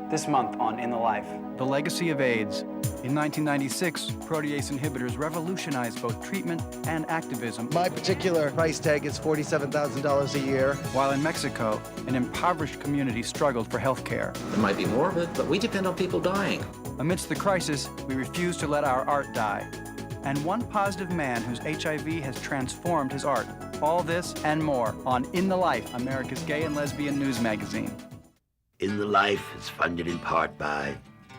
This month on In the Life. The legacy of AIDS. In 1996, protease inhibitors revolutionized both treatment and activism. My particular price tag is $47,000 a year. While in Mexico, an impoverished community struggled for health care. There might be more of it, but we depend on people dying. Amidst the crisis, we refuse to let our art die. And one positive man whose HIV has transformed his art. All this and more on In the Life, America's gay and lesbian news magazine. In the Life is funded in part by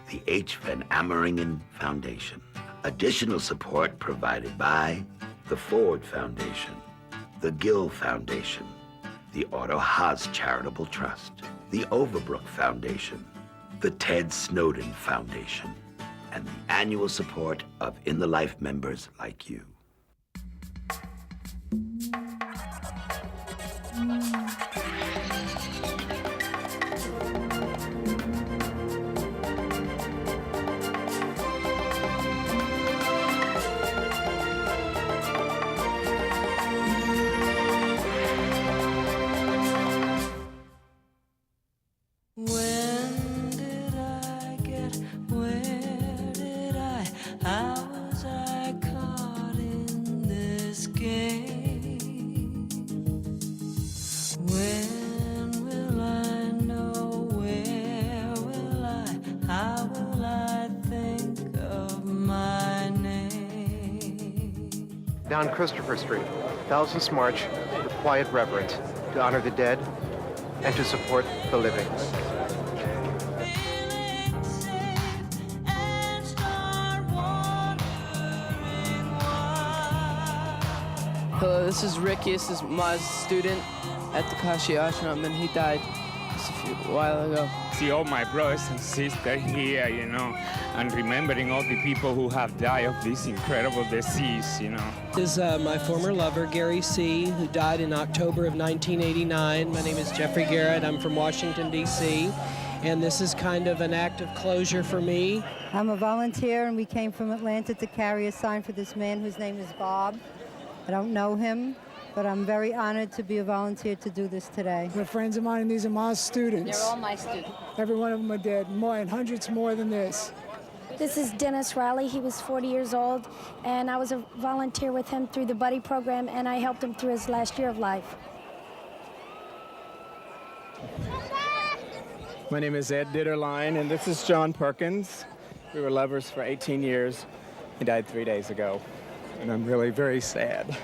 the H. Van Ameringen Foundation. Additional support provided by the Ford Foundation, the Gill Foundation, the Otto Haas Charitable Trust, the Overbrook Foundation, the Ted Snowden Foundation, and the annual support of In the Life members like you. Down Christopher Street, thousands march with quiet reverence to honor the dead and to support the living. Hello, this is Ricky. This is my student at the Kashi Ashram, and he died just a while ago. See all my brothers and sisters here, you know, and remembering all the people who have died of this incredible disease, you know. This is my former lover, Gary C., who died in October of 1989. My name is Jeffrey Garrett. I'm from Washington, D.C., and this is kind of an act of closure for me. I'm a volunteer, and we came from Atlanta to carry a sign for this man whose name is Bob. I don't know him, but I'm very honored to be a volunteer to do this today. They're friends of mine, and these are my students. They're all my students. Every one of them are dead, more and hundreds more than this. This is Dennis Riley. He was 40 years old, and I was a volunteer with him through the Buddy program, and I helped him through his last year of life. My name is Ed Ditterline, and this is John Perkins. We were lovers for 18 years. He died 3 days ago, and I'm really very sad.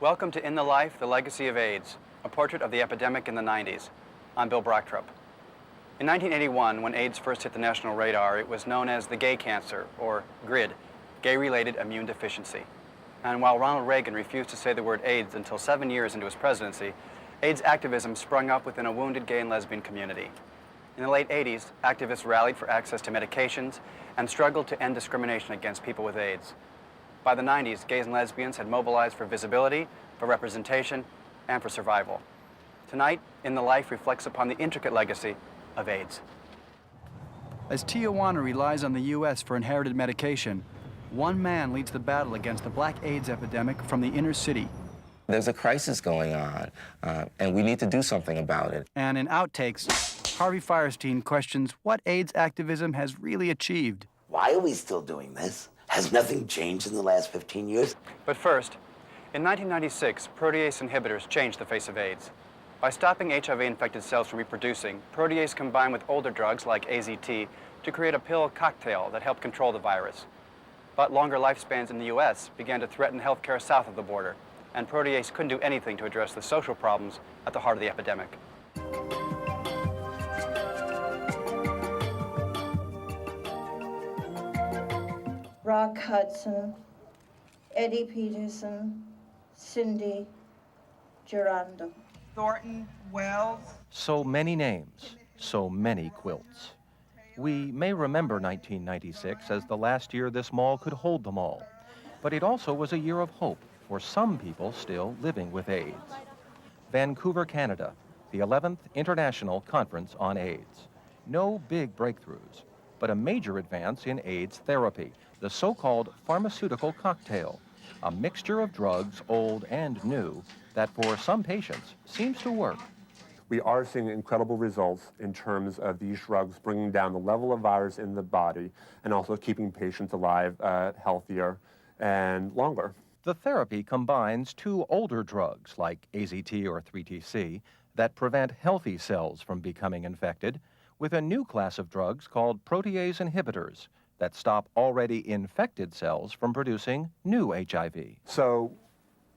Welcome to In the Life, The Legacy of AIDS, a portrait of the epidemic in the 90s. I'm Bill Brochtrup. In 1981, when AIDS first hit the national radar, it was known as the gay cancer, or GRID, gay-related immune deficiency. And while Ronald Reagan refused to say the word AIDS until 7 years into his presidency, AIDS activism sprung up within a wounded gay and lesbian community. In the late 80s, activists rallied for access to medications and struggled to end discrimination against people with AIDS. By the 90s, gays and lesbians had mobilized for visibility, for representation, and for survival. Tonight, In the Life reflects upon the intricate legacy of AIDS. As Tijuana relies on the U.S. for inherited medication, one man leads the battle against the black AIDS epidemic from the inner city. There's a crisis going on, and we need to do something about it. And in Outtakes, Harvey Fierstein questions what AIDS activism has really achieved. Why are we still doing this? Has nothing changed in the last 15 years? But first, in 1996, protease inhibitors changed the face of AIDS. By stopping HIV-infected cells from reproducing, protease combined with older drugs like AZT to create a pill cocktail that helped control the virus. But longer lifespans in the U.S. began to threaten healthcare south of the border, and protease couldn't do anything to address the social problems at the heart of the epidemic. Rock Hudson, Eddie Peterson, Cindy Gerando. Thornton Wells. So many names, so many quilts. We may remember 1996 as the last year this mall could hold them all, but it also was a year of hope for some people still living with AIDS. Vancouver, Canada, the 11th International Conference on AIDS. No big breakthroughs, but a major advance in AIDS therapy, the so-called pharmaceutical cocktail, a mixture of drugs, old and new, that for some patients seems to work. We are seeing incredible results in terms of these drugs bringing down the level of virus in the body and also keeping patients alive healthier and longer. The therapy combines two older drugs like AZT or 3TC that prevent healthy cells from becoming infected with a new class of drugs called protease inhibitors that stop already infected cells from producing new HIV. So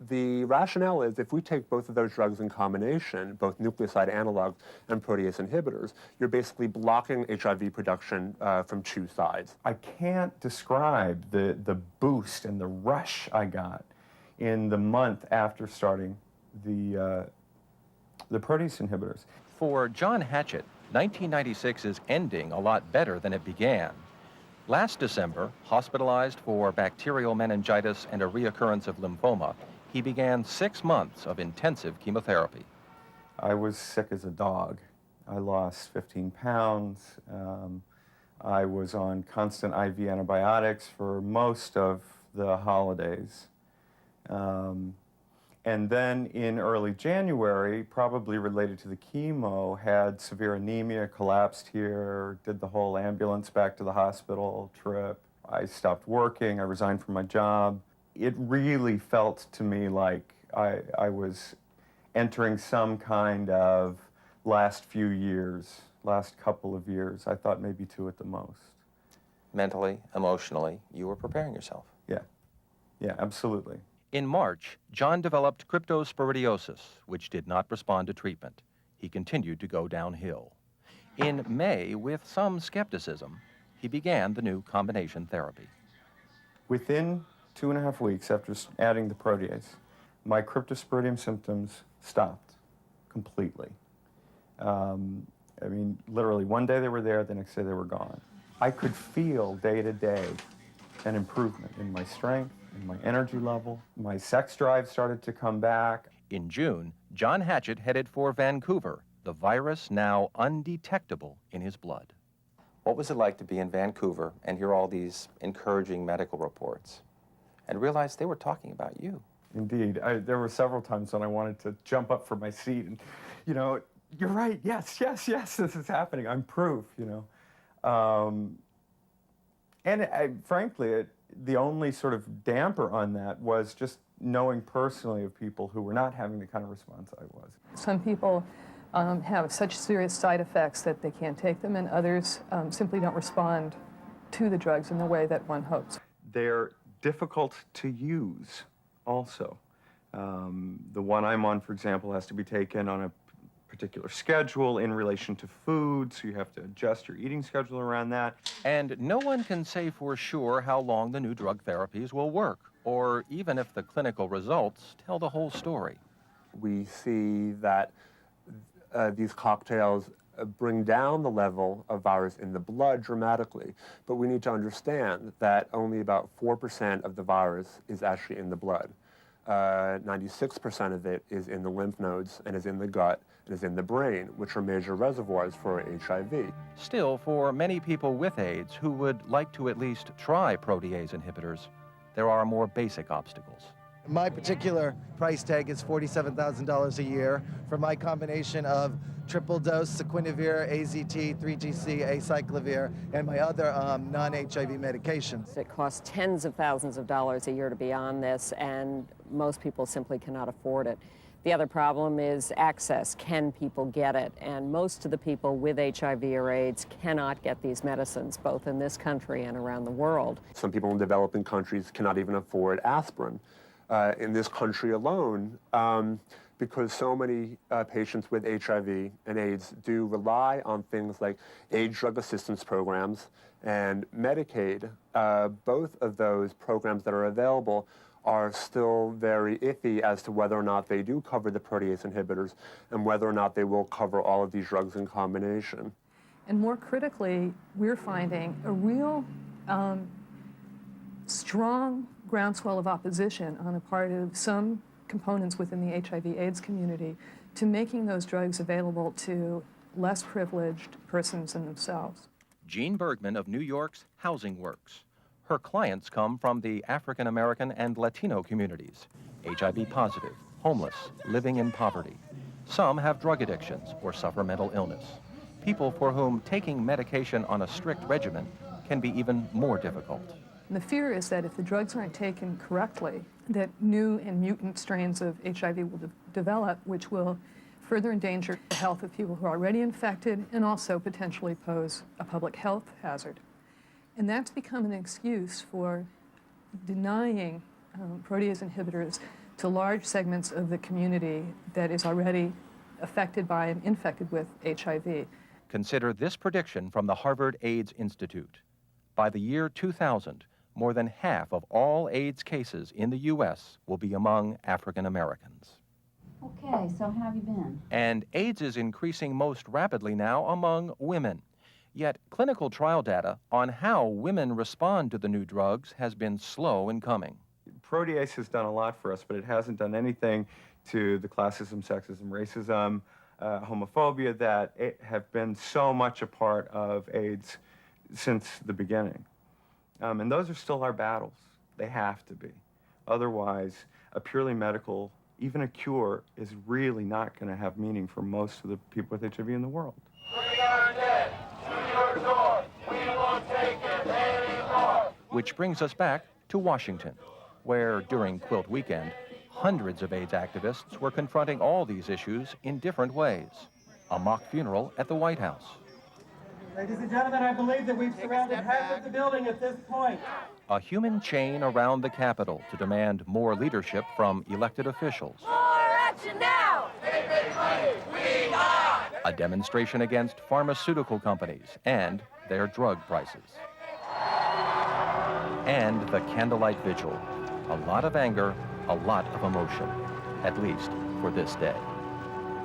the rationale is if we take both of those drugs in combination, both nucleoside analogs and protease inhibitors, you're basically blocking HIV production from two sides. I can't describe the boost and the rush I got in the month after starting the protease inhibitors. For John Hatchett, 1996 is ending a lot better than it began. Last December, hospitalized for bacterial meningitis and a reoccurrence of lymphoma, he began 6 months of intensive chemotherapy. I was sick as a dog. I lost 15 pounds. I was on constant IV antibiotics for most of the holidays. And then in early January, probably related to the chemo, had severe anemia, collapsed here, did the whole ambulance back to the hospital trip. I stopped working, I resigned from my job. It really felt to me like I was entering some kind of last few years, last couple of years. I thought maybe 2 at the most. Mentally, emotionally, you were preparing yourself. Yeah, absolutely. In March, John developed cryptosporidiosis, which did not respond to treatment. He continued to go downhill. In May, with some skepticism, he began the new combination therapy. Within 2.5 weeks after adding the protease, my cryptosporidium symptoms stopped completely. I mean, literally, one day they were there, the next day they were gone. I could feel day to day an improvement in my strength, in my energy level. My sex drive started to come back. In June, John Hatchett headed for Vancouver, the virus now undetectable in his blood. What was it like to be in Vancouver and hear all these encouraging medical reports and realize they were talking about you? Indeed. There were several times when I wanted to jump up from my seat and, you know, you're right, yes, this is happening. I'm proof, you know. Frankly, the only sort of damper on that was just knowing personally of people who were not having the kind of response I was. Some people have such serious side effects that they can't take them, and others simply don't respond to the drugs in the way that one hopes. They're difficult to use also. The one I'm on, for example, has to be taken on a particular schedule in relation to food, so you have to adjust your eating schedule around that. And no one can say for sure how long the new drug therapies will work, or even if the clinical results tell the whole story. We see that these cocktails bring down the level of virus in the blood dramatically, but we need to understand that only about 4% of the virus is actually in the blood. 96% of it is in the lymph nodes and is in the gut and is in the brain, which are major reservoirs for HIV. Still, for many people with AIDS who would like to at least try protease inhibitors, there are more basic obstacles. My particular price tag is $47,000 a year for my combination of triple dose sequinavir, AZT, 3TC, acyclovir, and my other non-HIV medications. It costs tens of thousands of dollars a year to be on this, and most people simply cannot afford it. The other problem is access. Can people get it? And most of the people with HIV or AIDS cannot get these medicines, both in this country and around the world. Some people in developing countries cannot even afford aspirin. In this country alone, because so many patients with HIV and AIDS do rely on things like AIDS drug assistance programs and Medicaid, both of those programs that are available are still very iffy as to whether or not they do cover the protease inhibitors and whether or not they will cover all of these drugs in combination. And more critically, we're finding a real strong groundswell of opposition on the part of some components within the HIV/AIDS community to making those drugs available to less privileged persons than themselves. Jean Bergman of New York's Housing Works. Her clients come from the African American and Latino communities, HIV positive, homeless, living in poverty. Some have drug addictions or suffer mental illness. People for whom taking medication on a strict regimen can be even more difficult. And the fear is that if the drugs aren't taken correctly, that new and mutant strains of HIV will develop, which will further endanger the health of people who are already infected and also potentially pose a public health hazard. And that's become an excuse for denying protease inhibitors to large segments of the community that is already affected by and infected with HIV. Consider this prediction from the Harvard AIDS Institute. By the year 2000, more than half of all AIDS cases in the U.S. will be among African Americans. Okay, so how have you been? And AIDS is increasing most rapidly now among women. Yet clinical trial data on how women respond to the new drugs has been slow in coming. Protease has done a lot for us, but it hasn't done anything to the classism, sexism, racism, homophobia that have been so much a part of AIDS since the beginning. And those are still our battles. They have to be. Otherwise, a purely medical, even a cure, is really not going to have meaning for most of the people with HIV in the world. Which brings us back to Washington, where during Quilt Weekend, hundreds of AIDS activists were confronting all these issues in different ways. A mock funeral at the White House. Ladies and gentlemen, I believe that we've surrounded half of the building at this point. A human chain around the Capitol to demand more leadership from elected officials. More action now! A demonstration against pharmaceutical companies and their drug prices. And the candlelight vigil. A lot of anger, a lot of emotion, at least for this day.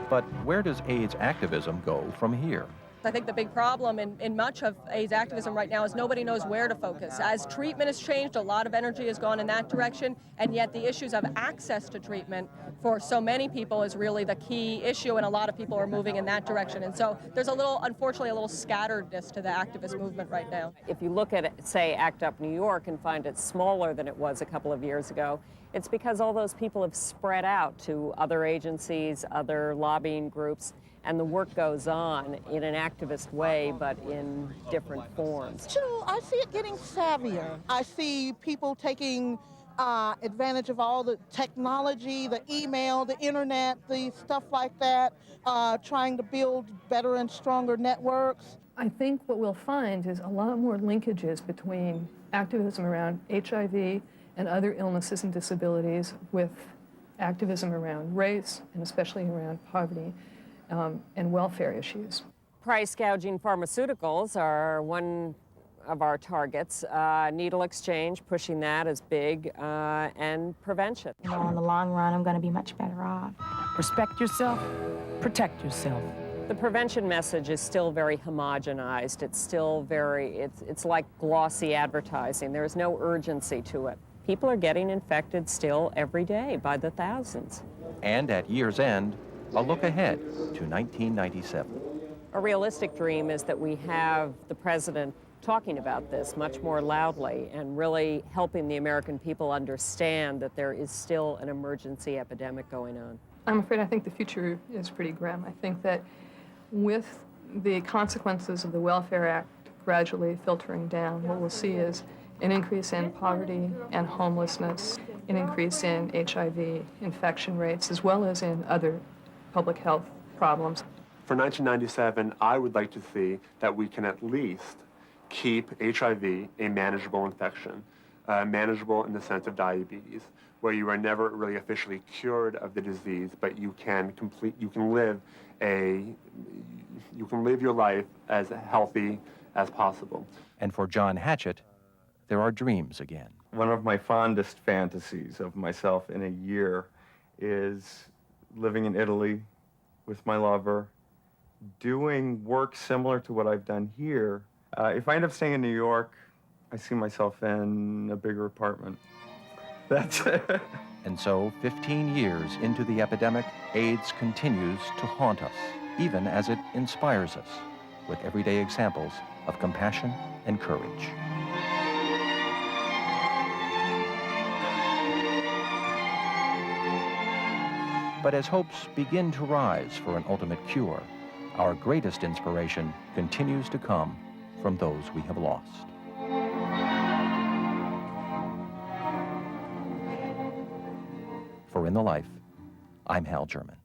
But where does AIDS activism go from here? I think the big problem in much of AIDS activism right now is nobody knows where to focus. As treatment has changed, a lot of energy has gone in that direction, and yet the issues of access to treatment for so many people is really the key issue, and a lot of people are moving in that direction. And so there's unfortunately, a little scatteredness to the activist movement right now. If you look at, say, ACT UP New York and find it smaller than it was a couple of years ago, it's because all those people have spread out to other agencies, other lobbying groups, and the work goes on in an activist way, but in different forms. I see it getting savvier. I see people taking advantage of all the technology, the email, the internet, the stuff like that, trying to build better and stronger networks. I think what we'll find is a lot more linkages between activism around HIV and other illnesses and disabilities with activism around race, and especially around poverty and welfare issues. Price gouging pharmaceuticals are one of our targets. Needle exchange, pushing that is big, and prevention. You know, in the long run, I'm going to be much better off. Respect yourself, protect yourself. The prevention message is still very homogenized. It's still it's like glossy advertising. There's no urgency to it. People are getting infected still every day by the thousands. And at year's end, a look ahead to 1997. A realistic dream is that we have the president talking about this much more loudly and really helping the American people understand that there is still an emergency epidemic going on. I'm afraid I think the future is pretty grim. I think that with the consequences of the Welfare Act gradually filtering down, what we'll see is an increase in poverty and homelessness, an increase in HIV infection rates, as well as in other public health problems. For 1997, I would like to see that we can at least keep HIV a manageable infection, manageable in the sense of diabetes, where you are never really officially cured of the disease, but you can live your life as healthy as possible. And for John Hatchett, there are dreams again. One of my fondest fantasies of myself in a year is living in Italy with my lover, doing work similar to what I've done here. If I end up staying in New York, I see myself in a bigger apartment. That's it. And so, 15 years into the epidemic, AIDS continues to haunt us. even as it inspires us with everyday examples of compassion and courage. But as hopes begin to rise for an ultimate cure, our greatest inspiration continues to come from those we have lost. For In the Life, I'm Hal German.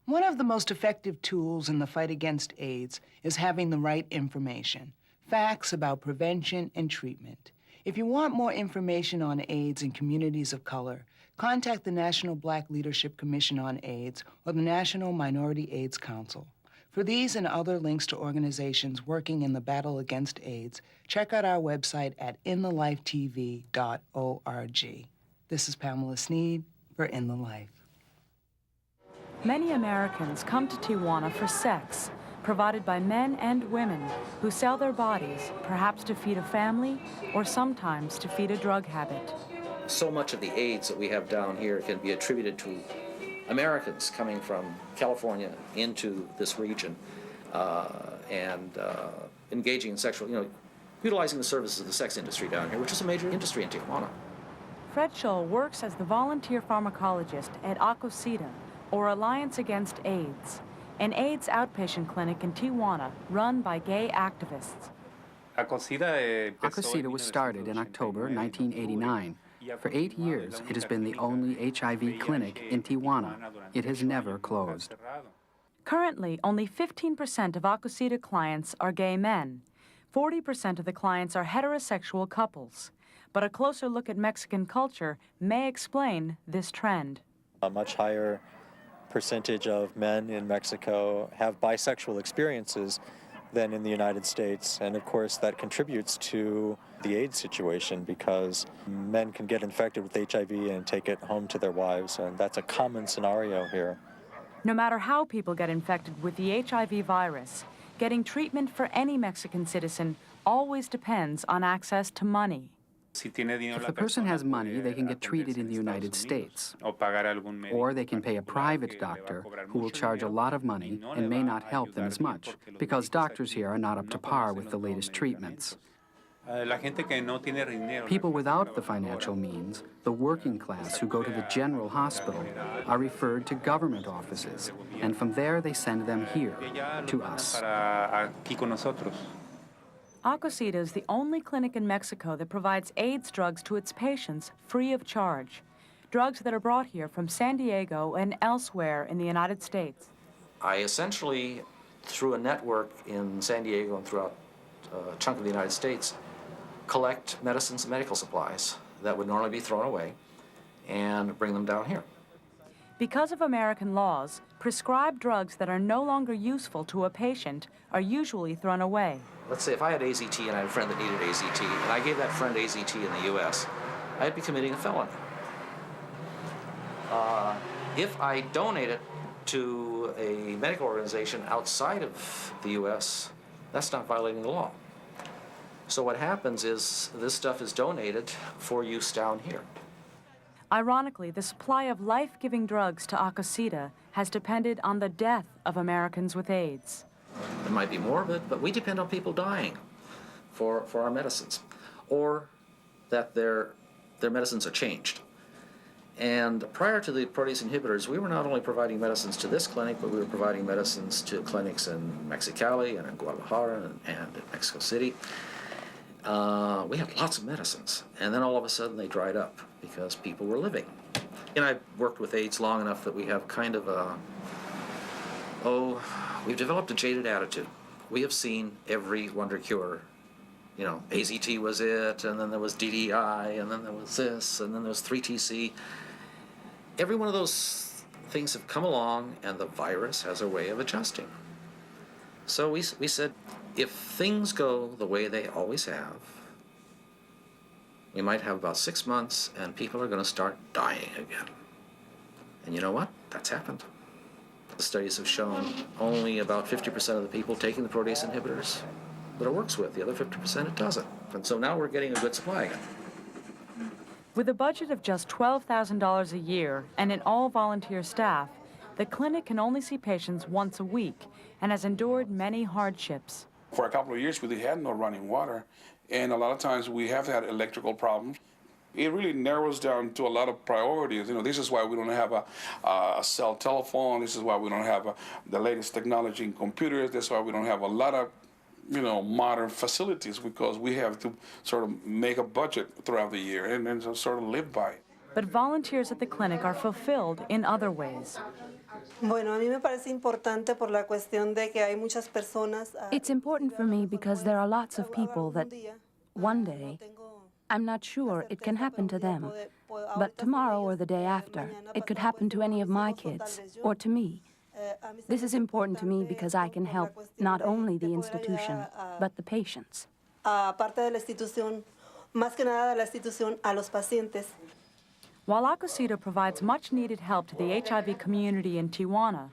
One of the most effective tools in the fight against AIDS is having the right information, facts about prevention and treatment. If you want more information on AIDS in communities of color, contact the National Black Leadership Commission on AIDS or the National Minority AIDS Council. For these and other links to organizations working in the battle against AIDS, check out our website at inthelivetv.org. This is Pamela Sneed for In the Life. Many Americans come to Tijuana for sex, provided by men and women who sell their bodies, perhaps to feed a family or sometimes to feed a drug habit. So much of the AIDS that we have down here can be attributed to Americans coming from California into this region and engaging in sexual, utilizing the services of the sex industry down here, which is a major industry in Tijuana. Fred Scholl works as the volunteer pharmacologist at ACOSIDA, or Alliance Against AIDS, an AIDS outpatient clinic in Tijuana run by gay activists. ACOSIDA was started in October 1989. For 8 years, it has been the only HIV clinic in Tijuana. It has never closed. Currently, only 15% of ACOSIDA clients are gay men. 40% of the clients are heterosexual couples. But a closer look at Mexican culture may explain this trend. A much higher percentage of men in Mexico have bisexual experiences than in the United States. And of course, that contributes to the AIDS situation because men can get infected with HIV and take it home to their wives, and that's a common scenario here. No matter how people get infected with the HIV virus, getting treatment for any Mexican citizen always depends on access to money. If the person has money, they can get treated in the United States. Or they can pay a private doctor who will charge a lot of money and may not help them as much, because doctors here are not up to par with the latest treatments. People without the financial means, the working class who go to the general hospital, are referred to government offices, and from there they send them here, to us. ACOSIDA is the only clinic in Mexico that provides AIDS drugs to its patients free of charge. Drugs that are brought here from San Diego and elsewhere in the United States. I essentially, through a network in San Diego and throughout a chunk of the United States, collect medicines and medical supplies that would normally be thrown away and bring them down here. Because of American laws, prescribed drugs that are no longer useful to a patient are usually thrown away. Let's say if I had AZT and I had a friend that needed AZT, and I gave that friend AZT in the U.S., I'd be committing a felony. If I donate it to a medical organization outside of the U.S., that's not violating the law. So what happens is this stuff is donated for use down here. Ironically, the supply of life-giving drugs to ACOSIDA has depended on the death of Americans with AIDS. It might be morbid, but we depend on people dying for our medicines, or that their medicines are changed. And prior to the protease inhibitors, we were not only providing medicines to this clinic, but we were providing medicines to clinics in Mexicali and in Guadalajara and in Mexico City. We had lots of medicines, and then all of a sudden they dried up because people were living. And I've worked with AIDS long enough that we have kind of we've developed a jaded attitude. We have seen every wonder cure. You know, AZT was it, and then there was DDI, and then there was this, and then there was 3TC. Every one of those things have come along, and the virus has a way of adjusting. So we said, if things go the way they always have, we might have about 6 months, and people are going to start dying again. And you know what? That's happened. The studies have shown only about 50% of the people taking the protease inhibitors that it works with. The other 50% it doesn't. And so now we're getting a good supply again. With a budget of just $12,000 a year and an all-volunteer staff, The clinic can only see patients once a week and has endured many hardships. For a couple of years, we had no running water, and a lot of times we have had electrical problems. It really narrows down to a lot of priorities. This is why we don't have a cell telephone. This is why we don't have the latest technology in computers. That's why we don't have a lot of, modern facilities, because we have to sort of make a budget throughout the year and sort of live by it. But volunteers at the clinic are fulfilled in other ways. It's important for me because there are lots of people that one day, I'm not sure it can happen to them, but tomorrow or the day after, it could happen to any of my kids or to me. This is important to me because I can help not only the institution, but the patients. While Acosita provides much-needed help to the HIV community in Tijuana,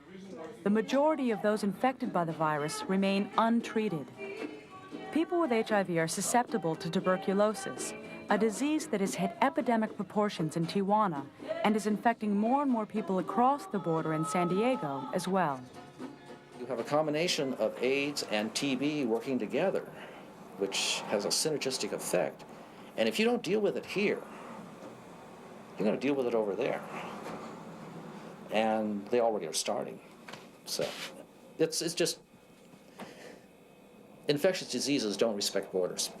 the majority of those infected by the virus remain untreated. People with HIV are susceptible to tuberculosis, a disease that has hit epidemic proportions in Tijuana and is infecting more and more people across the border in San Diego as well. You have a combination of AIDS and TB working together, which has a synergistic effect. And if you don't deal with it here, you're going to deal with it over there. And they already are starting. So it's just, infectious diseases don't respect borders.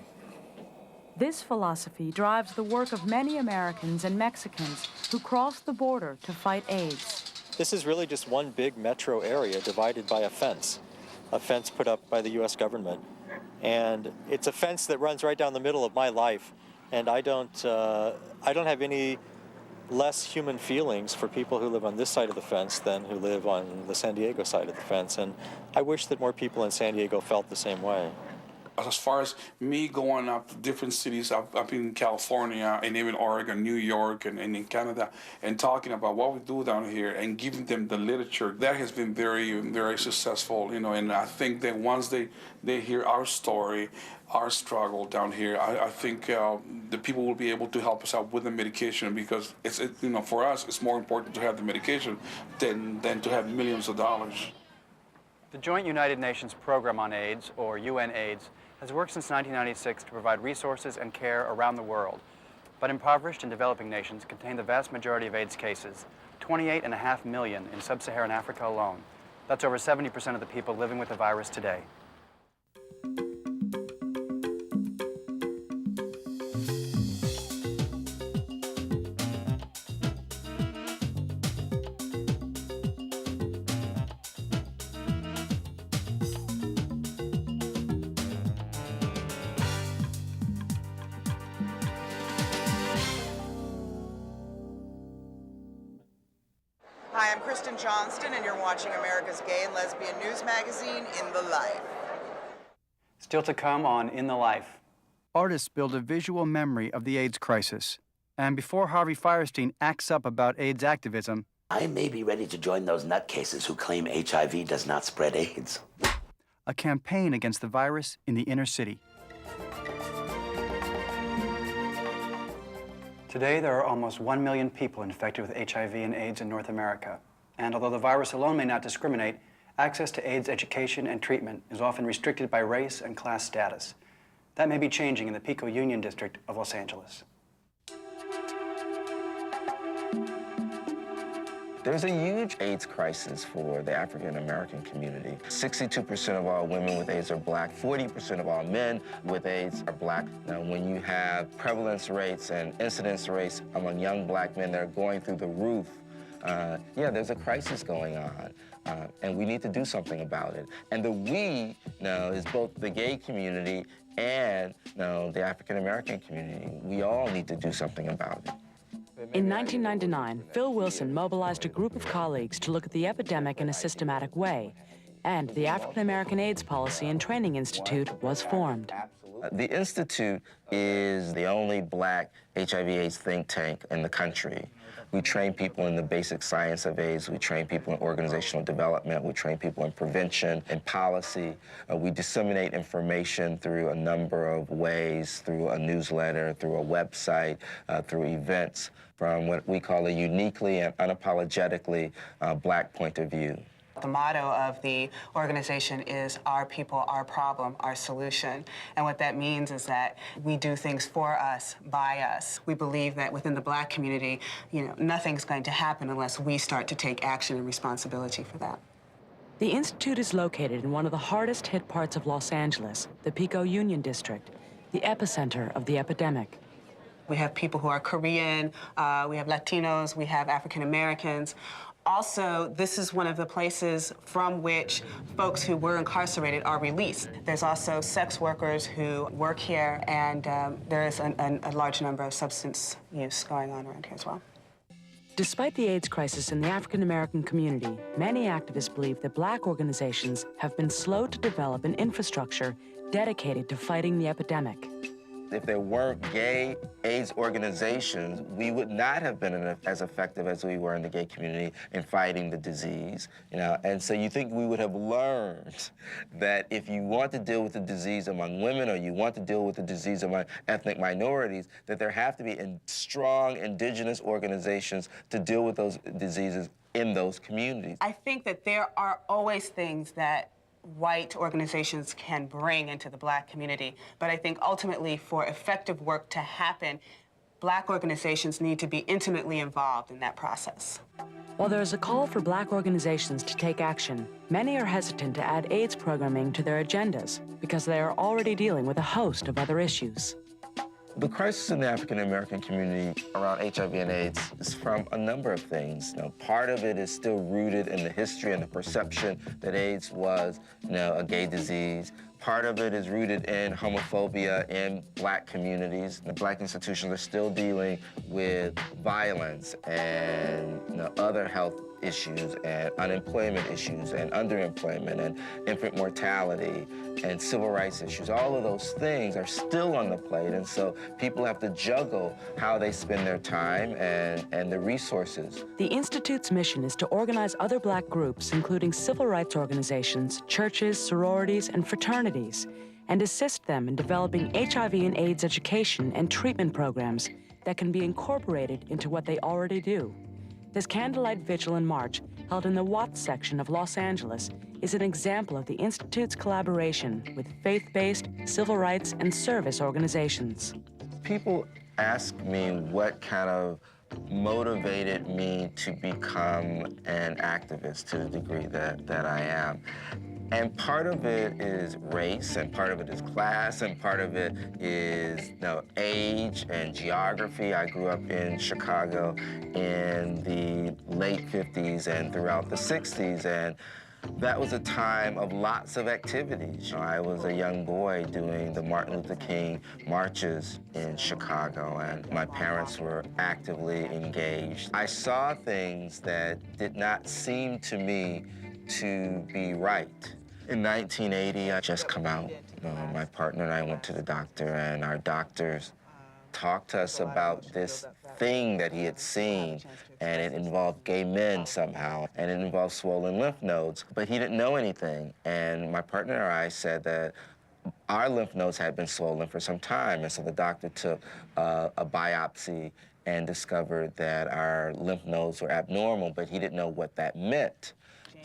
This philosophy drives the work of many Americans and Mexicans who cross the border to fight AIDS. This is really just one big metro area divided by a fence put up by the U.S. government. And it's a fence that runs right down the middle of my life. And I don't have any less human feelings for people who live on this side of the fence than who live on the San Diego side of the fence. And I wish that more people in San Diego felt the same way. As far as me going up to different cities, I've been in California and even Oregon, New York, and in Canada, and talking about what we do down here and giving them the literature, that has been very, very successful, and I think that once they hear our story, our struggle down here, I think the people will be able to help us out with the medication, because for us, it's more important to have the medication than to have millions of dollars. The Joint United Nations Program on AIDS, or UNAIDS, has worked since 1996 to provide resources and care around the world. But impoverished and developing nations contain the vast majority of AIDS cases, 28.5 million in sub-Saharan Africa alone. That's over 70% of the people living with the virus today. Hi, I'm Kristen Johnston, and you're watching America's Gay and Lesbian News Magazine, In the Life. Still to come on In the Life. Artists build a visual memory of the AIDS crisis. And before Harvey Fierstein acts up about AIDS activism, I may be ready to join those nutcases who claim HIV does not spread AIDS. A campaign against the virus in the inner city. Today, there are almost 1 million people infected with HIV and AIDS in North America. And although the virus alone may not discriminate, access to AIDS education and treatment is often restricted by race and class status. That may be changing in the Pico Union District of Los Angeles. There's a huge AIDS crisis for the African American community. 62% of all women with AIDS are black. 40% of all men with AIDS are black. Now, when you have prevalence rates and incidence rates among young black men that are going through the roof, there's a crisis going on, and we need to do something about it. And the we now is both the gay community and the African American community. We all need to do something about it. In 1999, Phill Wilson mobilized a group of colleagues to look at the epidemic in a systematic way, and the African American AIDS Policy and Training Institute was formed. The Institute is the only Black HIV/AIDS think tank in the country. We train people in the basic science of AIDS. We train people in organizational development. We train people in prevention and policy. We disseminate information through a number of ways, through a newsletter, through a website, through events, from what we call a uniquely and unapologetically Black point of view. The motto of the organization is our people, our problem, our solution. And what that means is that we do things for us, by us. We believe that within the Black community, nothing's going to happen unless we start to take action and responsibility for that. The Institute is located in one of the hardest hit parts of Los Angeles, the Pico Union District, the epicenter of the epidemic. We have people who are Korean, we have Latinos, we have African Americans. Also, this is one of the places from which folks who were incarcerated are released. There's also sex workers who work here, and there is a large number of substance use going on around here as well. Despite the AIDS crisis in the African American community, many activists believe that Black organizations have been slow to develop an infrastructure dedicated to fighting the epidemic. If there weren't gay AIDS organizations, we would not have been as effective as we were in the gay community in fighting the disease, And so you think we would have learned that if you want to deal with the disease among women or you want to deal with the disease among ethnic minorities, that there have to be strong indigenous organizations to deal with those diseases in those communities. I think that there are always things that white organizations can bring into the Black community. But I think ultimately for effective work to happen, Black organizations need to be intimately involved in that process. While there is a call for Black organizations to take action, many are hesitant to add AIDS programming to their agendas because they are already dealing with a host of other issues. The crisis in the African American community around HIV and AIDS is from a number of things. Part of it is still rooted in the history and the perception that AIDS was, a gay disease. Part of it is rooted in homophobia in Black communities. The Black institutions are still dealing with violence and other health issues and unemployment issues and underemployment and infant mortality and civil rights issues. All of those things are still on the plate, and so people have to juggle how they spend their time and the resources. The Institute's mission is to organize other Black groups, including civil rights organizations, churches, sororities, and fraternities, and assist them in developing HIV and AIDS education and treatment programs that can be incorporated into what they already do. This candlelight vigil in March, held in the Watts section of Los Angeles, is an example of the Institute's collaboration with faith-based, civil rights, and service organizations. People ask me what kind of motivated me to become an activist to the degree that I am. And part of it is race, and part of it is class, and part of it is age and geography. I grew up in Chicago in the late 50s and throughout the 60s, and that was a time of lots of activities. I was a young boy doing the Martin Luther King marches in Chicago, and my parents were actively engaged. I saw things that did not seem to me to be right. In 1980, I just come out. My partner and I went to the doctor, and our doctors talked to us about this thing that he had seen, and it involved gay men somehow, and it involved swollen lymph nodes, but he didn't know anything. And my partner and I said that our lymph nodes had been swollen for some time, and so the doctor took a biopsy and discovered that our lymph nodes were abnormal, but he didn't know what that meant.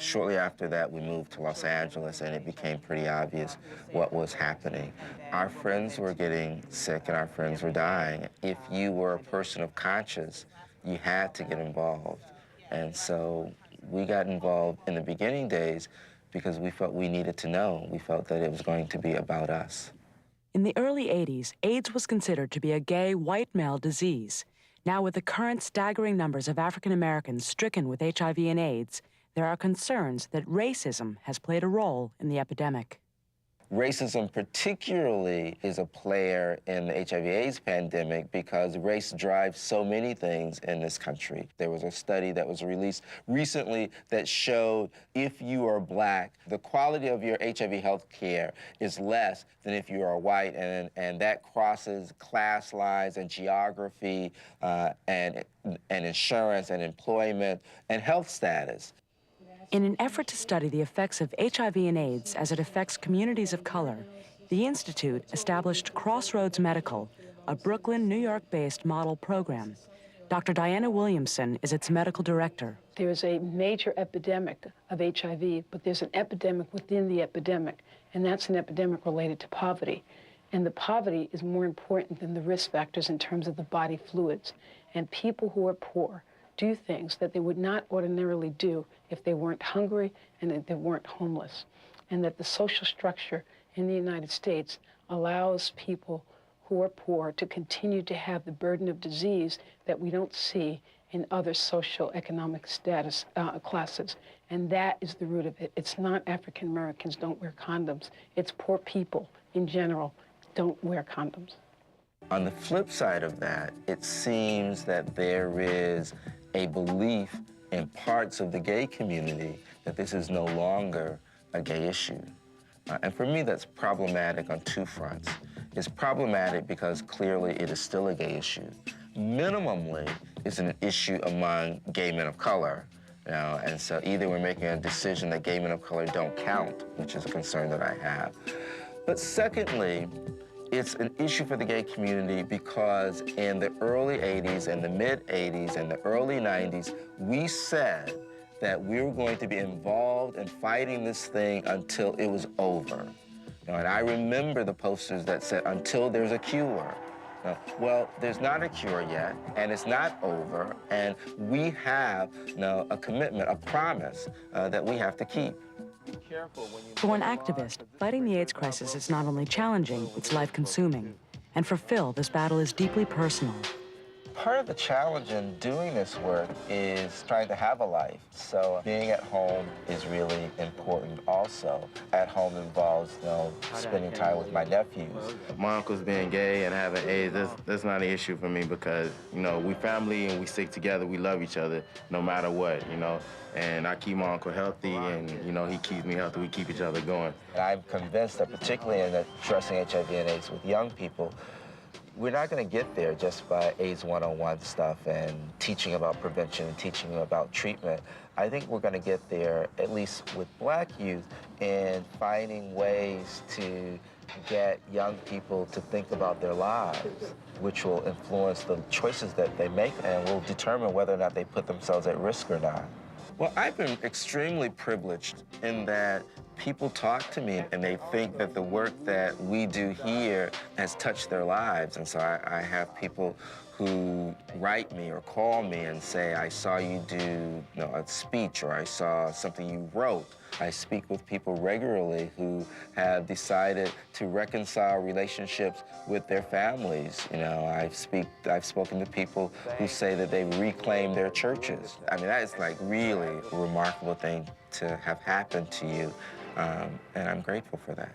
Shortly after that, we moved to Los Angeles, and it became pretty obvious what was happening. Our friends were getting sick, and our friends were dying. If you were a person of conscience, you had to get involved. And so we got involved in the beginning days because we felt we needed to know. We felt that it was going to be about us. In the early 80s, AIDS was considered to be a gay, white male disease. Now, with the current staggering numbers of African Americans stricken with HIV and AIDS, there are concerns that racism has played a role in the epidemic. Racism particularly is a player in the HIV/AIDS pandemic because race drives so many things in this country. There was a study that was released recently that showed if you are black, the quality of your HIV health care is less than if you are white, and that crosses class lines and geography and insurance and employment and health status. In an effort to study the effects of HIV and AIDS as it affects communities of color, the Institute established Crossroads Medical, a Brooklyn, New York-based model program. Dr. Diana Williamson is its medical director. There's a major epidemic of HIV, but there's an epidemic within the epidemic, and that's an epidemic related to poverty. And the poverty is more important than the risk factors in terms of the body fluids. And people who are poor do things that they would not ordinarily do if they weren't hungry and if they weren't homeless. And that the social structure in the United States allows people who are poor to continue to have the burden of disease that we don't see in other social economic status classes. And that is the root of it. It's not African Americans don't wear condoms. It's poor people in general don't wear condoms. On the flip side of that, it seems that there is a belief in parts of the gay community that this is no longer a gay issue. And for me, that's problematic on two fronts. It's problematic because clearly it is still a gay issue. Minimally, it's an issue among gay men of color. And so either we're making a decision that gay men of color don't count, which is a concern that I have. But secondly, it's an issue for the gay community because in the early 80s and the mid 80s and the early 90s, we said that we were going to be involved in fighting this thing until it was over. And I remember the posters that said, until there's a cure. Well, there's not a cure yet, and it's not over, and we have a commitment, a promise that we have to keep. For an activist, fighting the AIDS crisis is not only challenging, it's life-consuming. And for Phill, this battle is deeply personal. Part of the challenge in doing this work is trying to have a life. So being at home is really important also. At home involves, spending time with my nephews. My uncle's being gay and having AIDS, that's not an issue for me because, we family and we stick together, we love each other no matter what, And I keep my uncle healthy and, he keeps me healthy, we keep each other going. And I'm convinced that particularly in addressing HIV and AIDS with young people, we're not going to get there just by AIDS 101 stuff and teaching about prevention and teaching about treatment. I think we're going to get there, at least with black youth, in finding ways to get young people to think about their lives, which will influence the choices that they make and will determine whether or not they put themselves at risk or not. Well, I've been extremely privileged in that people talk to me and they think that the work that we do here has touched their lives. And so I have people who write me or call me and say, I saw you do a speech or I saw something you wrote. I speak with people regularly who have decided to reconcile relationships with their families. I've spoken to people who say that they reclaimed their churches. I mean, that is like really a remarkable thing to have happened to you, and I'm grateful for that.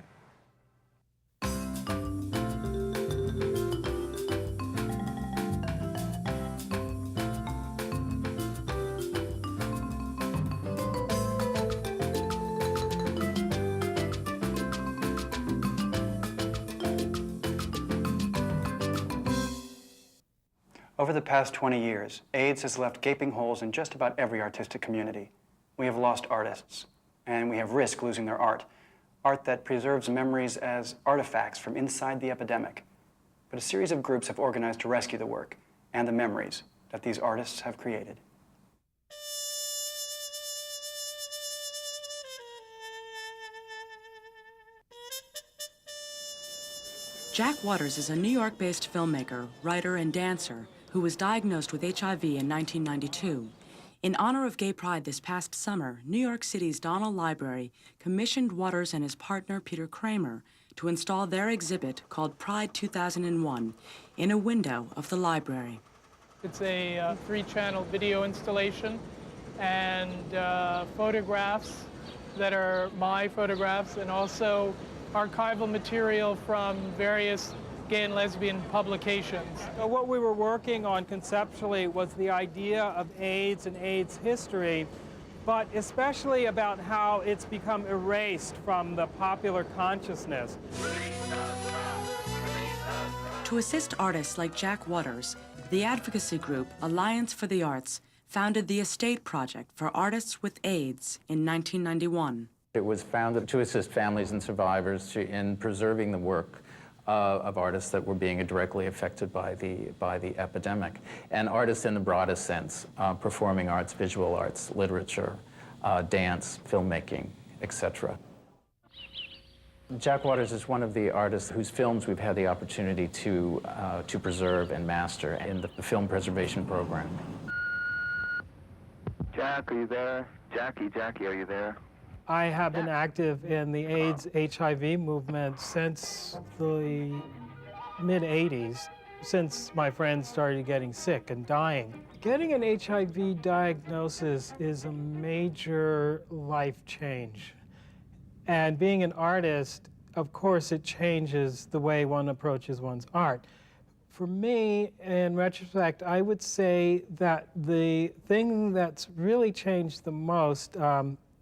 Over the past 20 years, AIDS has left gaping holes in just about every artistic community. We have lost artists, and we have risked losing their art that preserves memories as artifacts from inside the epidemic. But a series of groups have organized to rescue the work and the memories that these artists have created. Jack Waters is a New York-based filmmaker, writer, and dancer who was diagnosed with HIV in 1992. In honor of Gay Pride this past summer, New York City's Donnell Library commissioned Waters and his partner, Peter Kramer, to install their exhibit called Pride 2001 in a window of the library. It's a 3-channel video installation and photographs that are my photographs and also archival material from various gay and lesbian publications. What we were working on conceptually was the idea of AIDS and AIDS history, but especially about how it's become erased from the popular consciousness. To assist artists like Jack Waters, the advocacy group Alliance for the Arts founded the Estate Project for Artists with AIDS in 1991. It was founded to assist families and survivors in preserving the work of artists that were being directly affected by the epidemic, and artists in the broadest sense, performing arts, visual arts, literature, dance, filmmaking, etc. Jack Waters is one of the artists whose films we've had the opportunity to preserve and master in the film preservation program. Jack, are you there? Jackie, are you there? I have been active in the AIDS HIV movement since the mid-'80s, since my friends started getting sick and dying. Getting an HIV diagnosis is a major life change. And being an artist, of course, it changes the way one approaches one's art. For me, in retrospect, I would say that the thing that's really changed the most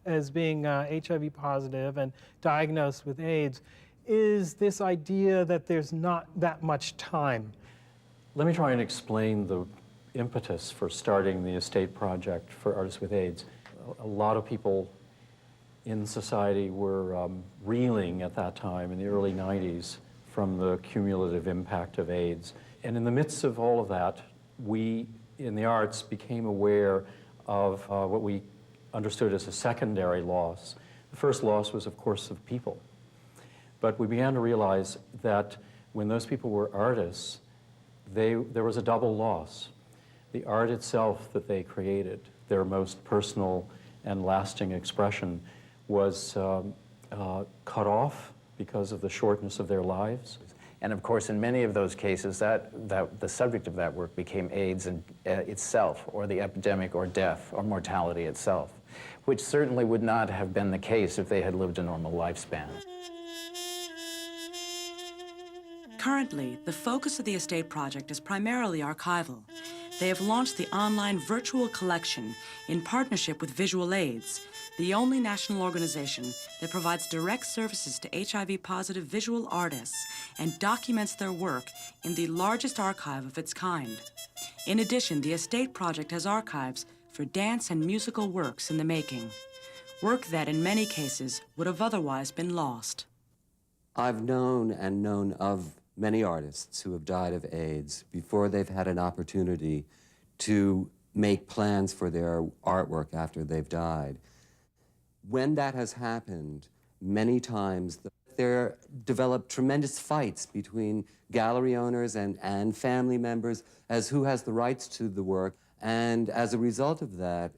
as being HIV positive and diagnosed with AIDS is this idea that there's not that much time. Let me try and explain the impetus for starting the Estate Project for Artists with AIDS. A lot of people in society were reeling at that time in the early 90s from the cumulative impact of AIDS. And in the midst of all of that, we in the arts became aware of what we understood as a secondary loss. The first loss was, of course, of people. But we began to realize that when those people were artists, there was a double loss. The art itself that they created, their most personal and lasting expression, was cut off because of the shortness of their lives. And of course, in many of those cases, the subject of that work became AIDS itself, or the epidemic, or death, or mortality itself, which certainly would not have been the case if they had lived a normal lifespan. Currently, the focus of the Estate Project is primarily archival. They have launched the online virtual collection in partnership with Visual AIDS, the only national organization that provides direct services to HIV-positive visual artists and documents their work in the largest archive of its kind. In addition, the Estate Project has archives for dance and musical works in the making, work that in many cases would have otherwise been lost. I've known and known of many artists who have died of AIDS before they've had an opportunity to make plans for their artwork after they've died. When that has happened, many times there develop tremendous fights between gallery owners and family members as who has the rights to the work. And as a result of that,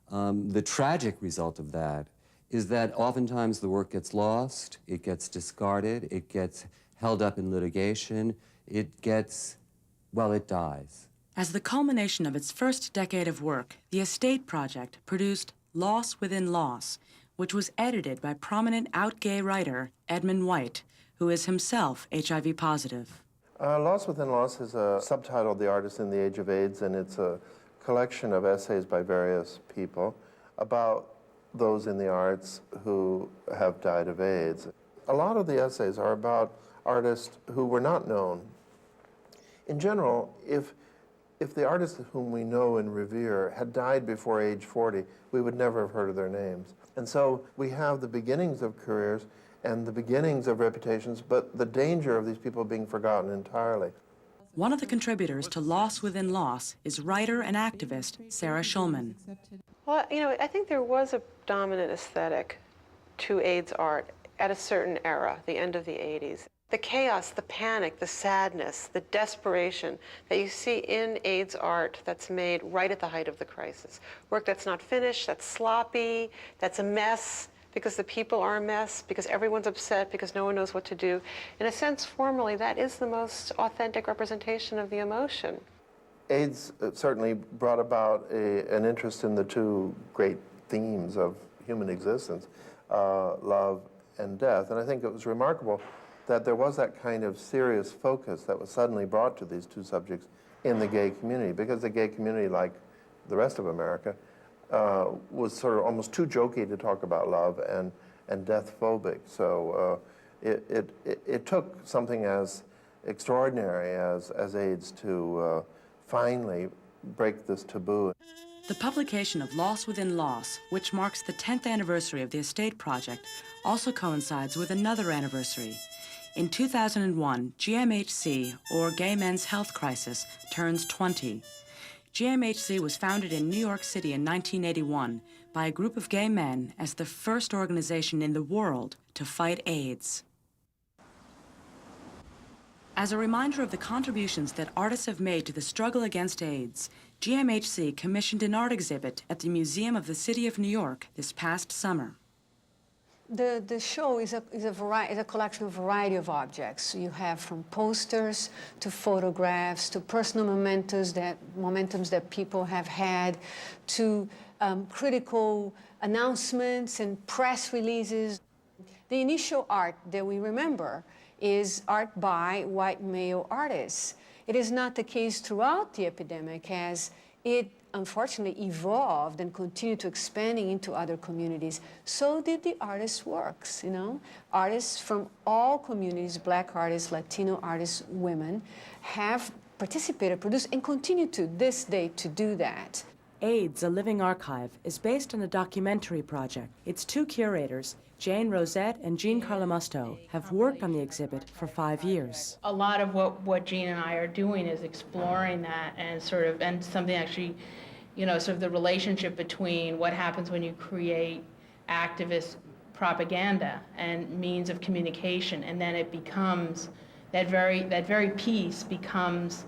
the tragic result of that is that oftentimes the work gets lost, it gets discarded, it gets held up in litigation, it dies. As the culmination of its first decade of work, the Estate Project produced Loss Within Loss, which was edited by prominent out-gay writer Edmund White, who is himself HIV positive. Loss Within Loss is a subtitle, The Artist in the Age of AIDS, and it's a collection of essays by various people about those in the arts who have died of AIDS. A lot of the essays are about artists who were not known. In general, if the artists whom we know and revere had died before age 40, we would never have heard of their names. And so we have the beginnings of careers and the beginnings of reputations, but the danger of these people being forgotten entirely. One of the contributors to Loss Within Loss is writer and activist Sarah Schulman. Well, I think there was a dominant aesthetic to AIDS art at a certain era, the end of the 80s. The chaos, the panic, the sadness, the desperation that you see in AIDS art that's made right at the height of the crisis. Work that's not finished, that's sloppy, that's a mess because the people are a mess, because everyone's upset, because no one knows what to do. In a sense, formally, that is the most authentic representation of the emotion. AIDS certainly brought about an interest in the two great themes of human existence, love and death. And I think it was remarkable that there was that kind of serious focus that was suddenly brought to these two subjects in the gay community, because the gay community, like the rest of America, was sort of almost too jokey to talk about love and death phobic. So it took something as extraordinary as AIDS to finally break this taboo. The publication of Loss Within Loss, which marks the 10th anniversary of the Estate Project, also coincides with another anniversary. In 2001, GMHC, or Gay Men's Health Crisis, turns 20. GMHC was founded in New York City in 1981 by a group of gay men as the first organization in the world to fight AIDS. As a reminder of the contributions that artists have made to the struggle against AIDS, GMHC commissioned an art exhibit at the Museum of the City of New York this past summer. The show is a collection of a variety of objects. You have from posters to photographs to personal momentums that people have had, to critical announcements and press releases. The initial art that we remember is art by white male artists. It is not the case throughout the epidemic, as it unfortunately evolved and continued to expanding into other communities. So did the artists' works, you know? Artists from all communities, Black artists, Latino artists, women, have participated, produced, and continue to this day to do that. AIDS, a Living Archive, is based on a documentary project. Its two curators, Jane Rosette and Jean Carlamusto, have worked on the exhibit for 5 years. A lot of what Jean and I are doing is exploring that and something actually, you know, sort of the relationship between what happens when you create activist propaganda and means of communication, and then it becomes, that very piece becomes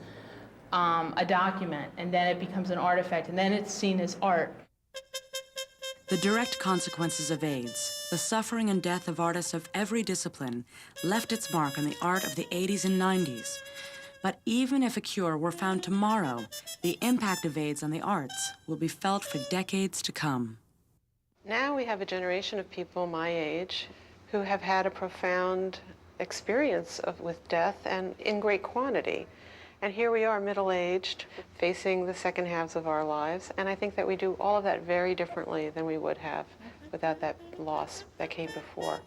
a document, and then it becomes an artifact, and then it's seen as art. The direct consequences of AIDS, the suffering and death of artists of every discipline, left its mark on the art of the 80s and 90s. But even if a cure were found tomorrow, the impact of AIDS on the arts will be felt for decades to come. Now we have a generation of people my age who have had a profound experience with death, and in great quantity. And here we are, middle-aged, facing the second halves of our lives, and I think that we do all of that very differently than we would have without that loss that came before.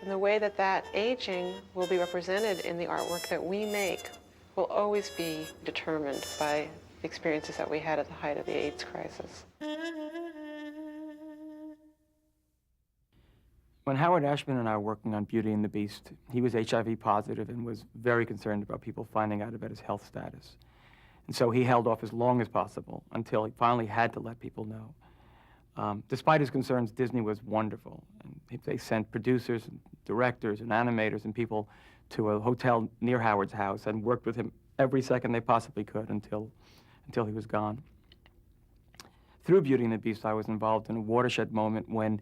And the way that that aging will be represented in the artwork that we make will always be determined by the experiences that we had at the height of the AIDS crisis. When Howard Ashman and I were working on Beauty and the Beast, he was HIV positive and was very concerned about people finding out about his health status. And so he held off as long as possible until he finally had to let people know. Despite his concerns, Disney was wonderful. And they sent producers, and directors, and animators and people to a hotel near Howard's house and worked with him every second they possibly could until he was gone. Through Beauty and the Beast, I was involved in a watershed moment when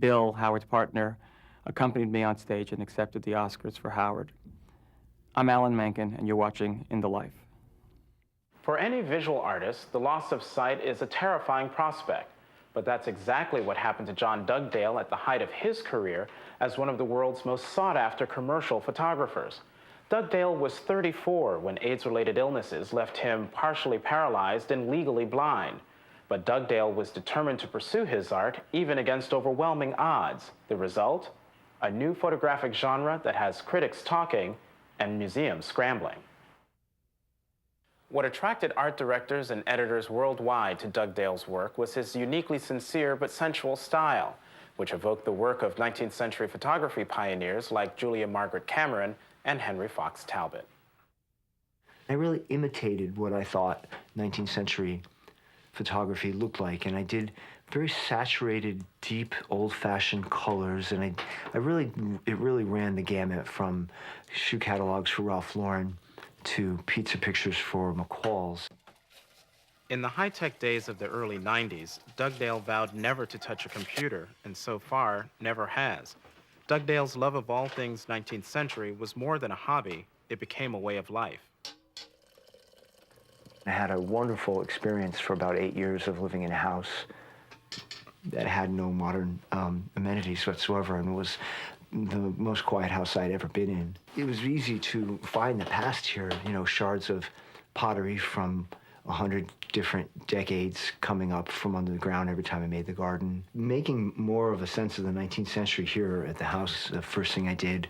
Bill, Howard's partner, accompanied me on stage and accepted the Oscars for Howard. I'm Alan Menken, and you're watching In the Life. For any visual artist, the loss of sight is a terrifying prospect. But that's exactly what happened to John Dugdale at the height of his career as one of the world's most sought-after commercial photographers. Dugdale was 34 when AIDS-related illnesses left him partially paralyzed and legally blind. But Dugdale was determined to pursue his art even against overwhelming odds. The result? A new photographic genre that has critics talking and museums scrambling. What attracted art directors and editors worldwide to Dugdale's work was his uniquely sincere but sensual style, which evoked the work of 19th century photography pioneers like Julia Margaret Cameron and Henry Fox Talbot. I really imitated what I thought 19th century photography looked like, and I did very saturated, deep, old-fashioned colors, and it really ran the gamut from shoe catalogs for Ralph Lauren to pizza pictures for McCall's. In the high-tech days of the early 90s, Dugdale vowed never to touch a computer, and so far, never has. Dugdale's love of all things 19th century was more than a hobby, it became a way of life. I had a wonderful experience for about 8 years of living in a house that had no modern amenities whatsoever and was the most quiet house I'd ever been in. It was easy to find the past here, you know, shards of pottery from 100 different decades coming up from under the ground every time I made the garden. Making more of a sense of the 19th century here at the house, the first thing I did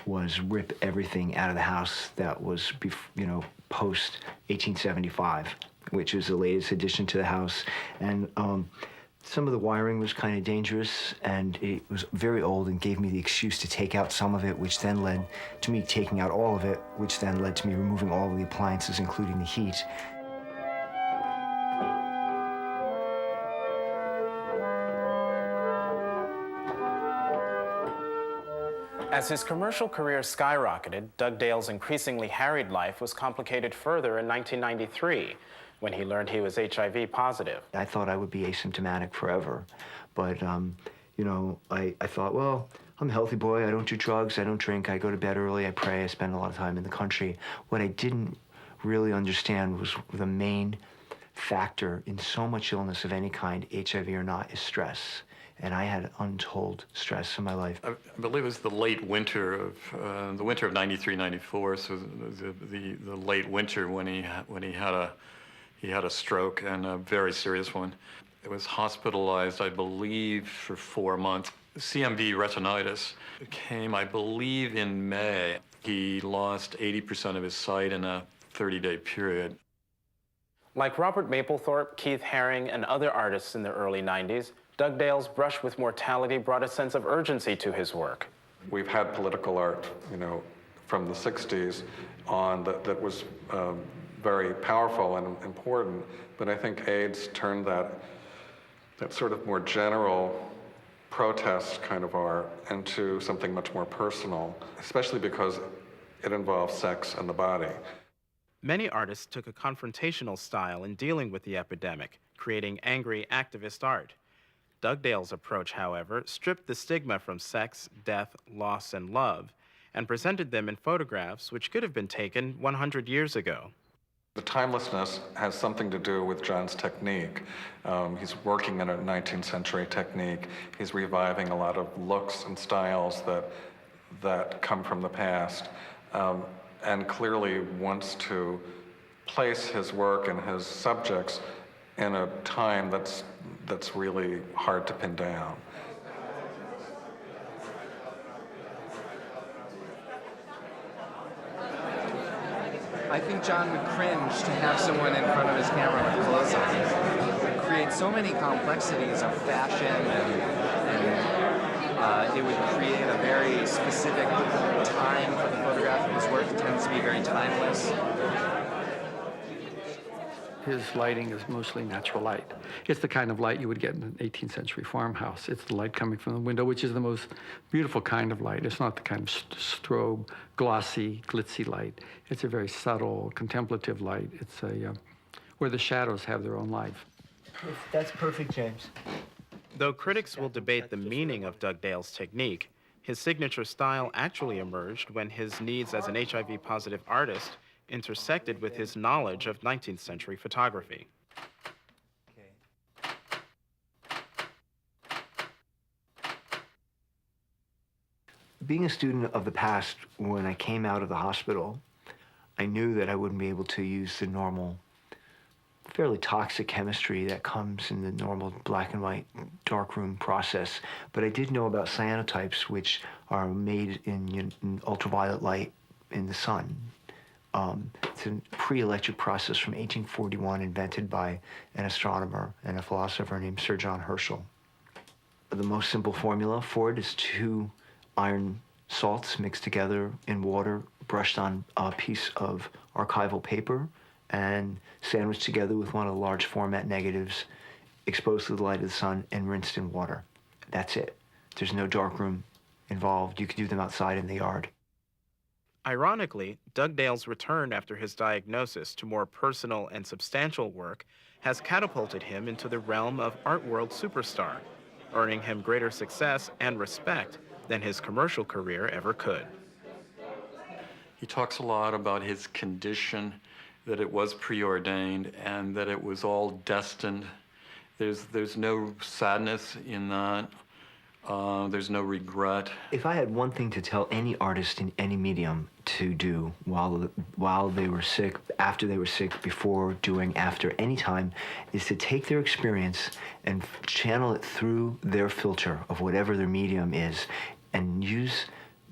was rip everything out of the house that was, you know, post 1875, which is the latest addition to the house. And some of the wiring was kind of dangerous, and it was very old and gave me the excuse to take out some of it, which then led to me taking out all of it, which then led to me removing all of the appliances, including the heat. As his commercial career skyrocketed, Dugdale's increasingly harried life was complicated further in 1993, when he learned he was HIV positive. I thought I would be asymptomatic forever, but you know, I thought, well, I'm a healthy boy, I don't do drugs, I don't drink, I go to bed early, I pray, I spend a lot of time in the country. What I didn't really understand was the main factor in so much illness of any kind, HIV or not, is stress. And I had untold stress in my life. I believe it was the late winter of the winter of '93, '94. So the late winter when he had a stroke, and a very serious one. It was hospitalized, I believe, for 4 months. CMV retinitis came, I believe, in May. He lost 80% of his sight in a 30-day period. Like Robert Mapplethorpe, Keith Haring, and other artists in the early 90s, Dugdale's brush with mortality brought a sense of urgency to his work. We've had political art, you know, from the 60s on that was very powerful and important, but I think AIDS turned that sort of more general protest kind of art into something much more personal, especially because it involves sex and the body. Many artists took a confrontational style in dealing with the epidemic, creating angry activist art. Dugdale's approach, however, stripped the stigma from sex, death, loss, and love, and presented them in photographs which could have been taken 100 years ago. The timelessness has something to do with John's technique. He's working in a 19th century technique. He's reviving a lot of looks and styles that come from the past, and clearly wants to place his work and his subjects in a time that's really hard to pin down. I think John would cringe to have someone in front of his camera with clothes on. It would create so many complexities of fashion, and it would create a very specific time for the photograph of his work. It tends to be very timeless. His lighting is mostly natural light. It's the kind of light you would get in an 18th century farmhouse. It's the light coming from the window, which is the most beautiful kind of light. It's not the kind of strobe, glossy, glitzy light. It's a very subtle, contemplative light. It's where the shadows have their own life. That's perfect, James. Though critics will debate the meaning of Dugdale's technique, his signature style actually emerged when his needs as an HIV-positive artist intersected with his knowledge of 19th century photography. Being a student of the past, when I came out of the hospital, I knew that I wouldn't be able to use the normal, fairly toxic chemistry that comes in the normal black and white darkroom process. But I did know about cyanotypes, which are made in ultraviolet light in the sun. It's a pre-electric process from 1841 invented by an astronomer and a philosopher named Sir John Herschel. The most simple formula for it is 2 iron salts mixed together in water, brushed on a piece of archival paper, and sandwiched together with one of the large format negatives, exposed to the light of the sun, and rinsed in water. That's it. There's no darkroom involved. You can do them outside in the yard. Ironically, Dugdale's return after his diagnosis to more personal and substantial work has catapulted him into the realm of art world superstar, earning him greater success and respect than his commercial career ever could. He talks a lot about his condition, that it was preordained and that it was all destined, There's no sadness in that. There's no regret. If I had one thing to tell any artist in any medium to do while they were sick, after they were sick, before, during, after, any time, is to take their experience and channel it through their filter of whatever their medium is and use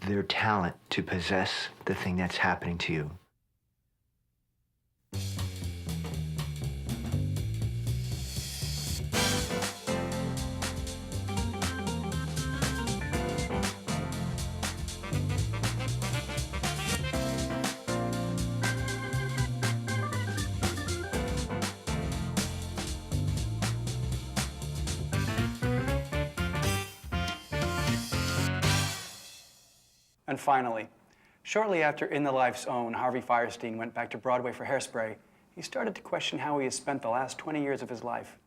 their talent to possess the thing that's happening to you. And finally, shortly after In the Life's Own, Harvey Fierstein went back to Broadway for Hairspray, he started to question how he has spent the last 20 years of his life.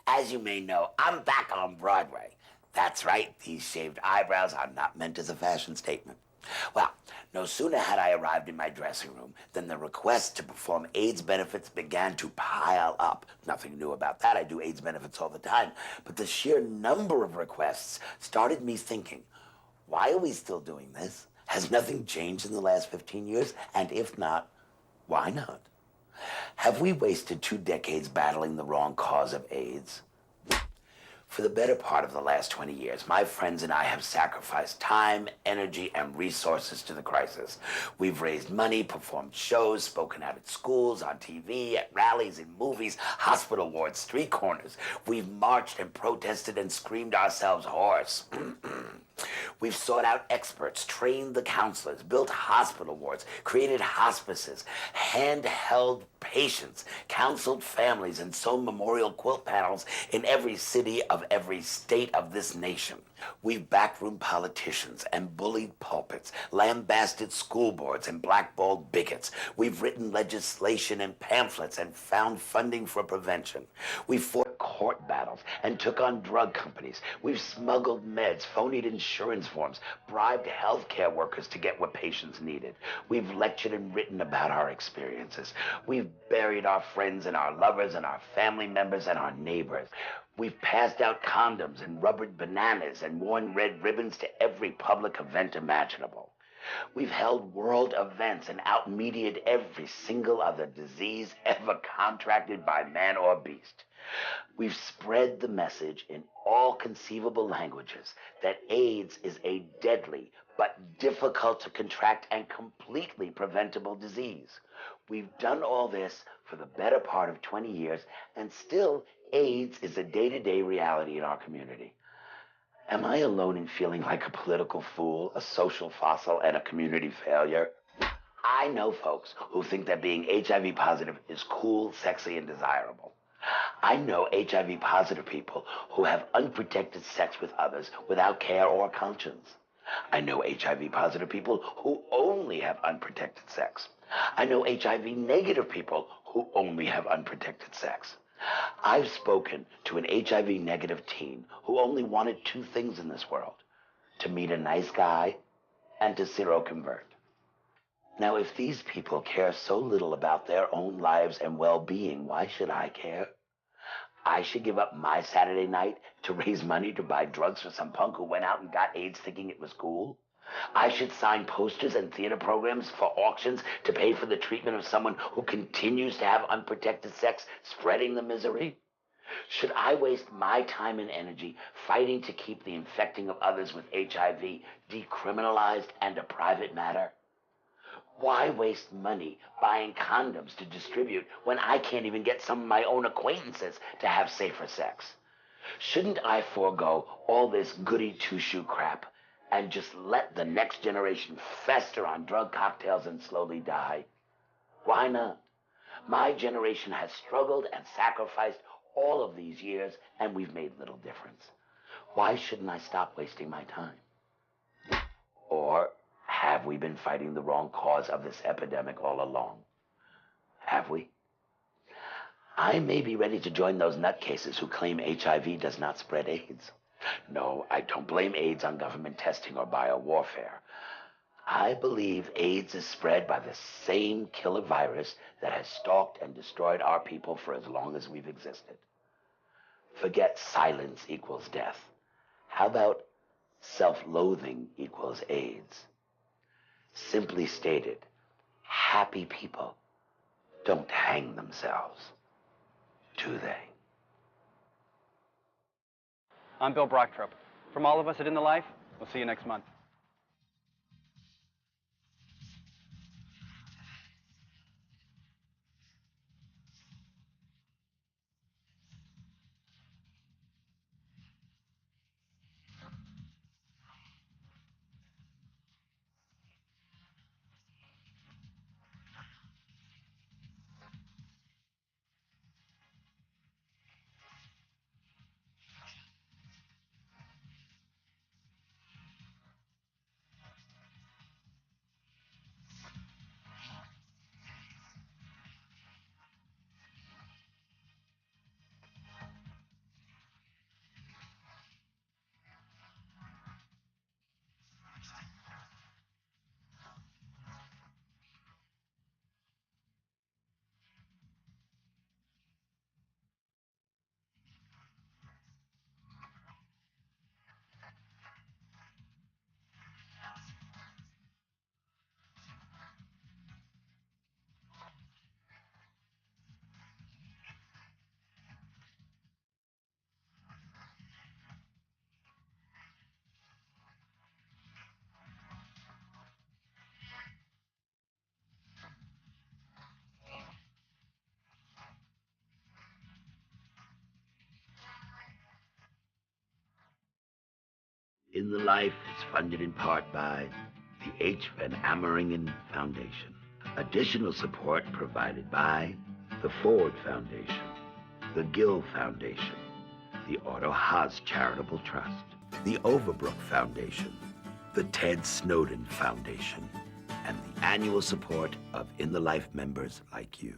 As you may know, I'm back on Broadway. That's right, these shaved eyebrows are not meant as a fashion statement. Well, no sooner had I arrived in my dressing room than the requests to perform AIDS benefits began to pile up. Nothing new about that, I do AIDS benefits all the time. But the sheer number of requests started me thinking, why are we still doing this? Has nothing changed in the last 15 years? And if not, why not? Have we wasted 2 decades battling the wrong cause of AIDS? For the better part of the last 20 years, my friends and I have sacrificed time, energy, and resources to the crisis. We've raised money, performed shows, spoken out at schools, on TV, at rallies, in movies, hospital wards, street corners. We've marched and protested and screamed ourselves hoarse. We've sought out experts, trained the counselors, built hospital wards, created hospices, handheld patients, counseled families, and sewn memorial quilt panels in every city of every state of this nation. We've backroom politicians and bullied pulpits, lambasted school boards and blackballed bigots. We've written legislation and pamphlets and found funding for prevention. We've fought court battles and took on drug companies. We've smuggled meds, phonied insurance forms, bribed healthcare workers to get what patients needed. We've lectured and written about our experiences. We've buried our friends and our lovers and our family members and our neighbors. We've passed out condoms and rubbered bananas and worn red ribbons to every public event imaginable. We've held world events and out-mediated every single other disease ever contracted by man or beast. We've spread the message in all conceivable languages that AIDS is a deadly but difficult to contract and completely preventable disease. We've done all this for the better part of 20 years, and still AIDS is a day-to-day reality in our community. Am I alone in feeling like a political fool, a social fossil, and a community failure? I know folks who think that being HIV positive is cool, sexy, and desirable. I know HIV positive people who have unprotected sex with others without care or conscience. I know HIV positive people who only have unprotected sex. I know HIV negative people who only have unprotected sex. I've spoken to an HIV negative teen who only wanted 2 things in this world: to meet a nice guy and to seroconvert. Now, if these people care so little about their own lives and well-being, why should I care? I should give up my Saturday night to raise money to buy drugs for some punk who went out and got AIDS thinking it was cool? I should sign posters and theater programs for auctions to pay for the treatment of someone who continues to have unprotected sex, spreading the misery? Should I waste my time and energy fighting to keep the infecting of others with HIV decriminalized and a private matter? Why waste money buying condoms to distribute when I can't even get some of my own acquaintances to have safer sex? Shouldn't I forego all this goody two-shoe crap and just let the next generation fester on drug cocktails and slowly die? Why not? My generation has struggled and sacrificed all of these years, and we've made little difference. Why shouldn't I stop wasting my time? Or have we been fighting the wrong cause of this epidemic all along? Have we? I may be ready to join those nutcases who claim HIV does not spread AIDS. No, I don't blame AIDS on government testing or biowarfare. I believe AIDS is spread by the same killer virus that has stalked and destroyed our people for as long as we've existed. Forget silence equals death. How about self-loathing equals AIDS? Simply stated, happy people don't hang themselves, do they? I'm Bill Brochtrup. From all of us at In the Life, we'll see you next month. In the Life is funded in part by the H. Van Ameringen Foundation. Additional support provided by the Ford Foundation, the Gill Foundation, the Otto Haas Charitable Trust, the Overbrook Foundation, the Ted Snowden Foundation, and the annual support of In the Life members like you.